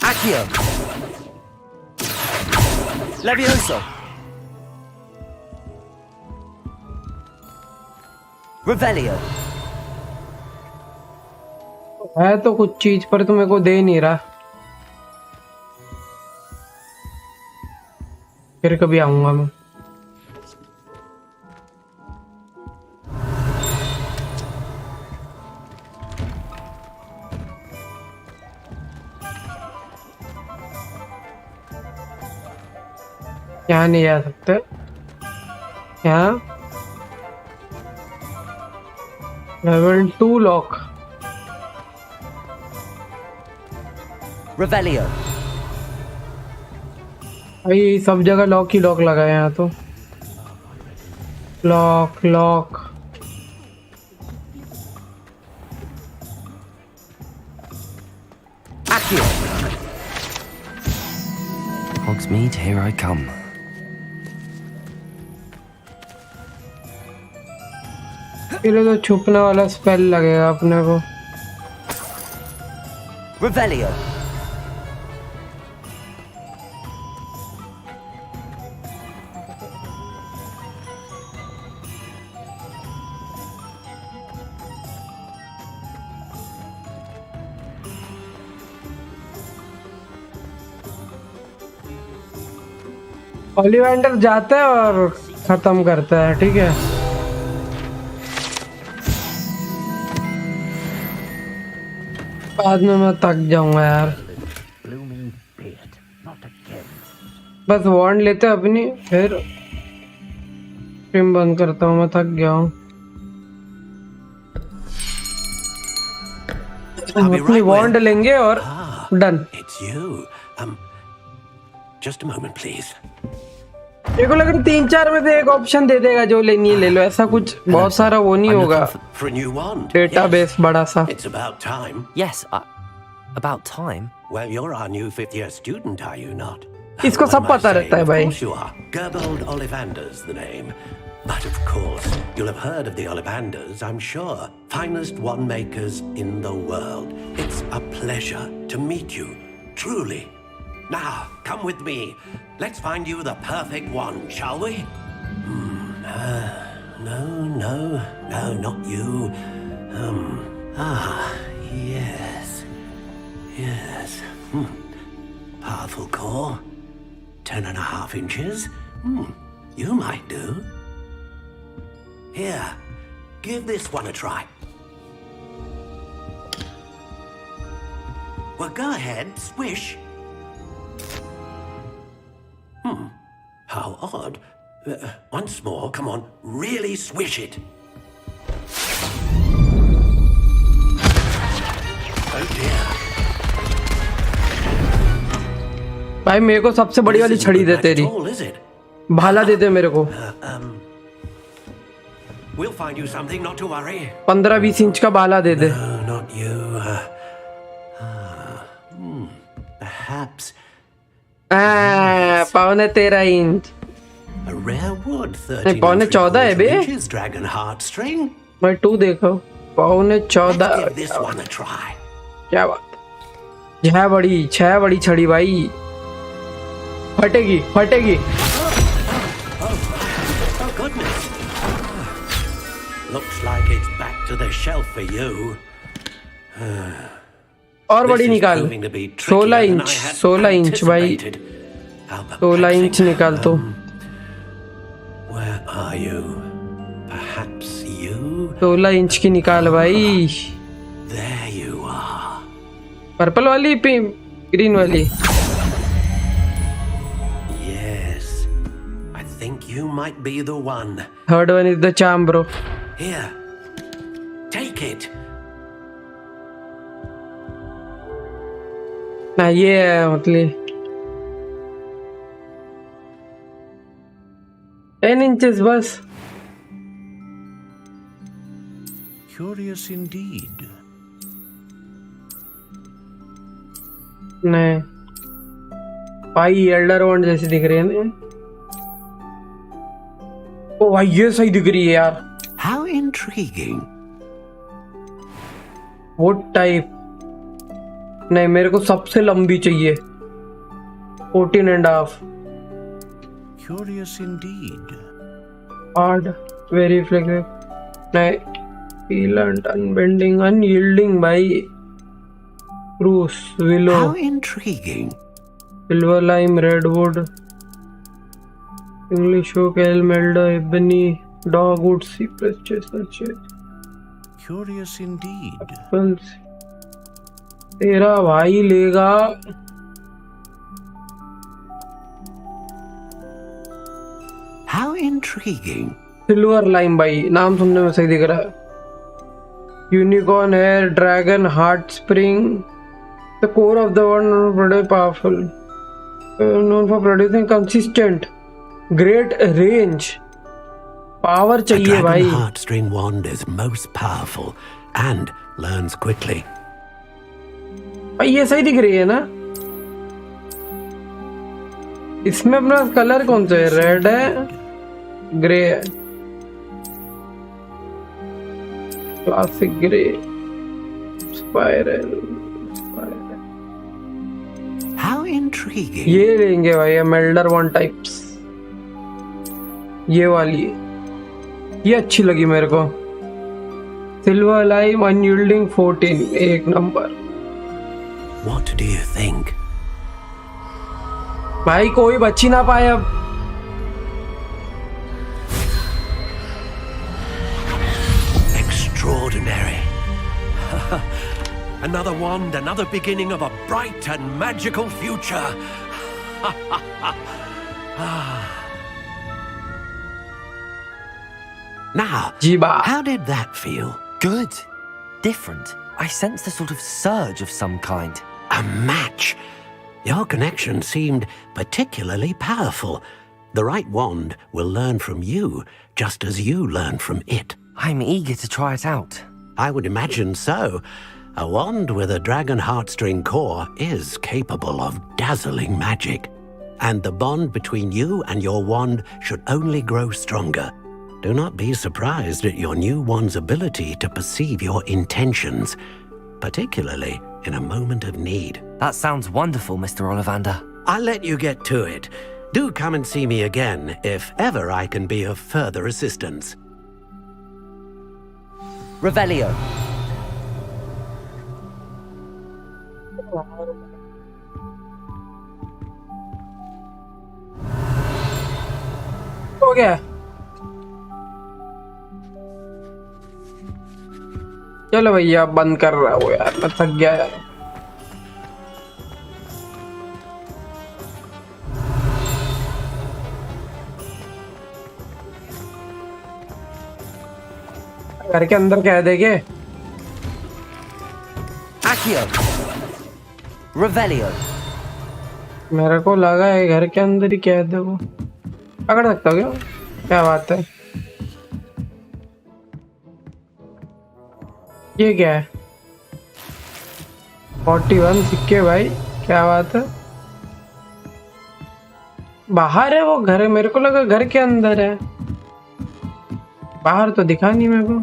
Accio. Levioso. Revelio. है तो कुछ चीज पर तू मेरे को दे नहीं रहा. फिर कभी आऊंगा मैं. यहाँ नहीं जा सकते. यहाँ लेवल 2 लॉक. Revelio. भाई सब जगह लॉक ही लॉक लगा है यहाँ तो. Lock lock. Hogsmeade, here I come. ये तो छुपने वाला स्पेल लगेगा अपने को. Revelio. ओलिवेंडर जाता है और खत्म करता है. ठीक है, बाद में मैं थक जाऊंगा यार. बस वॉन्ड लेते अपनी, फिर स्ट्रीम बंद करता हूँ. मैं थक गया हूँ. अपनी वॉन्ड लेंगे और done. It's you. Just a moment, please. देखो, लेकिन 3-4 में से एक ऑप्शन दे देगा, जो लेनी है ले लो. ऐसा कुछ बहुत सारा वो नहीं होगा. For a new wand. Database बड़ा सा. It's about time. Yes, about time. Well, you're our new 5th year student, are you not? इसको सब पता रहता है भाई. Of course you are. Gerbold Ollivander's the name. But of course, you'll have heard of the Ollivanders, I'm sure. Finest wand makers in the world. It's a pleasure to meet you, truly. Now, come with me. Let's find you the perfect wand, shall we? No, not you. Yes. Powerful core. 10.5 inches. You might do. Here, give this one a try. Well, go ahead, swish. How odd. Once more, come on, really swish it. Oh dear. भाई मेरे को सबसे बड़ी वाली छड़ी दे तेरी. भाला दे दे मेरे को. We'll find you something, not to worry. 15-20 inch का भाला दे दे. No, not you. Perhaps. 13 inch. A rare wood, 13 14 है बे. inches, dragon heartstring. मैं 2 देखो. 14. Let's give this one a try. क्या बात. 6 बड़ी छड़ी भाई. फटेगी. Oh goodness. Looks like it's back to the shelf for you. और बड़ी निकाल. 16 इंच भाई. 16 इंच निकाल तो. Where are you? Perhaps you? 16 inch की निकाल भाई. There you are. पर्पल वाली, ग्रीन वाली. Yes. I think you might be the one. Third one is the charm, bro. Here. Take it. ना ये है मतलब 10 inches बस. Curious indeed. नहीं भाई, एल्डर वॉन्ड जैसी दिख रही है ना. ओ भाई ये सही दिख रही है यार. How intriguing. Would type. नहीं, मेरे को सबसे लंबी चाहिए. 14.5. Curious indeed. Hard, very flexible. नहीं, peelant, unbending, unyielding भाई. Spruce, willow. How intriguing. Silver lime, redwood, English oak, elm, elder, ebony, dogwood, cypress, chestnut, shade. Curious indeed. Apples. तेरा भाई लेगा. How intriguing. सिल्वर लाइम भाई, नाम सुनने में सही दिख रहा है. Unicorn hair, dragon heart string. The core of the wand बड़े powerful, known for producing consistent great range. Power चाहिए भाई. The heartstring wand is most powerful and learns quickly. भाई ये सही दिख रही है ना? इसमें अपना कलर कौन सा है? रेड है, ग्रे है, classic grey, spiral. How intriguing. ये लेंगे भाई, मेल्डर वन टाइप्स, ये वाली, ये अच्छी लगी मेरे को। सिल्वर लाइम अनयील्डिंग 14, एक number. What do you think? भाई कोई बच ही ना पाए अब। Extraordinary. Another wand, another beginning of a bright and magical future. Now, Jiba. how did that feel? Good. Different. I sensed a sort of surge of some kind. A match. Your connection seemed particularly powerful. The right wand will learn from you, just as you learn from it. I'm eager to try it out. I would imagine so. A wand with a dragon heartstring core is capable of dazzling magic. And the bond between you and your wand should only grow stronger. Do not be surprised at your new wand's ability to perceive your intentions, particularly in a moment of need. That sounds wonderful, Mr. Ollivander. I'll let you get to it. Do come and see me again if ever I can be of further assistance. Revelio. हो गया। चलो भैया बंद कर रहा हूँ यार, मैं थक गया यार। घर के अंदर कह देंगे। Accio. Revelio. मेरे को लगा है घर के अंदर ही कह दे। वो पकड़ सकता हो क्या? क्या बात है? ये क्या है? 41 सिक्के भाई, क्या बात है? बाहर है वो घर, मेरे को लगा घर के अंदर है। बाहर तो दिखा नहीं मेरे को।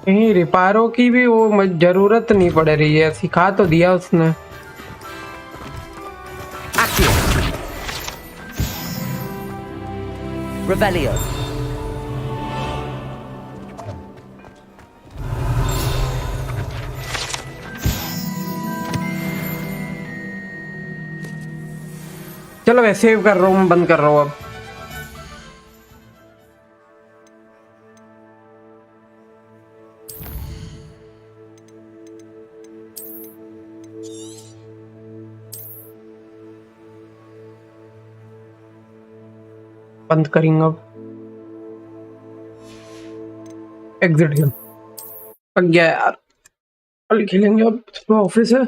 कहीं रिपायरों की भी वो जरूरत नहीं पड़ रही है, सिखा तो दिया उसने। Revelio. चलो मैं सेव कर रहा हूँ, बंद कर रहा हूँ अब। बंद करेंगे अब। एग्जिट गेम पक गया यार, कल खेलेंगे। अब सुबह ऑफिस है।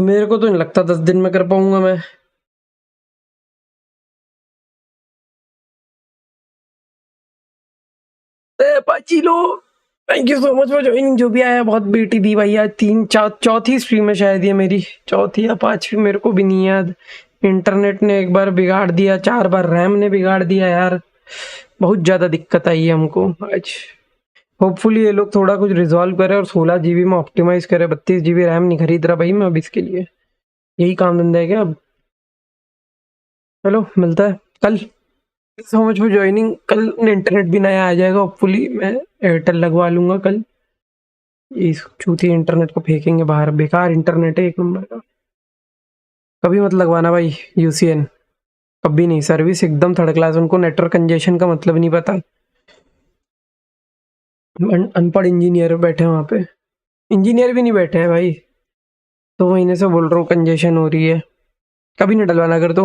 मेरे को तो नहीं लगता 10 दिन में कर पाऊंगा मैं। पाचिलो, thank you so much for joining. जो भी आया बहुत बेटी दी भाई। आज चौथी स्ट्रीम है शायद ये मेरी, चौथी या पांचवी, मेरे को भी नहीं याद। इंटरनेट ने एक बार बिगाड़ दिया, 4 बार रैम ने बिगाड़ दिया यार। बहुत ज़्यादा दिक्कत आई है हमको आज। होपफुली ये लोग थोड़ा कुछ रिजॉल्व करे और 16 GB में ऑप्टिमाइज करे। 32 GB रैम नहीं खरीद रहा भाई मैं अब इसके लिए। यही काम धंधा है क्या अब? चलो मिलता है कल। सो मच फॉर ज्वाइनिंग। कल इंटरनेट भी नया आ जाएगा, होपफुली मैं एयरटेल लगवा लूँगा कल। इस चूती इंटरनेट को फेंकेंगे बाहर, बेकार इंटरनेट है एक नंबर का। कभी मत लगवाना भाई UCN, कभी नहीं। सर्विस एकदम थर्ड क्लास, उनको नेटवर्क कंजेशन का मतलब नहीं पता। अनपढ़ इंजीनियर बैठे हैं वहाँ पे, इंजीनियर भी नहीं बैठे हैं भाई। 2 महीने से बोल रहा हूँ कंजेशन हो रही है। कभी नहीं डलवाना। अगर तो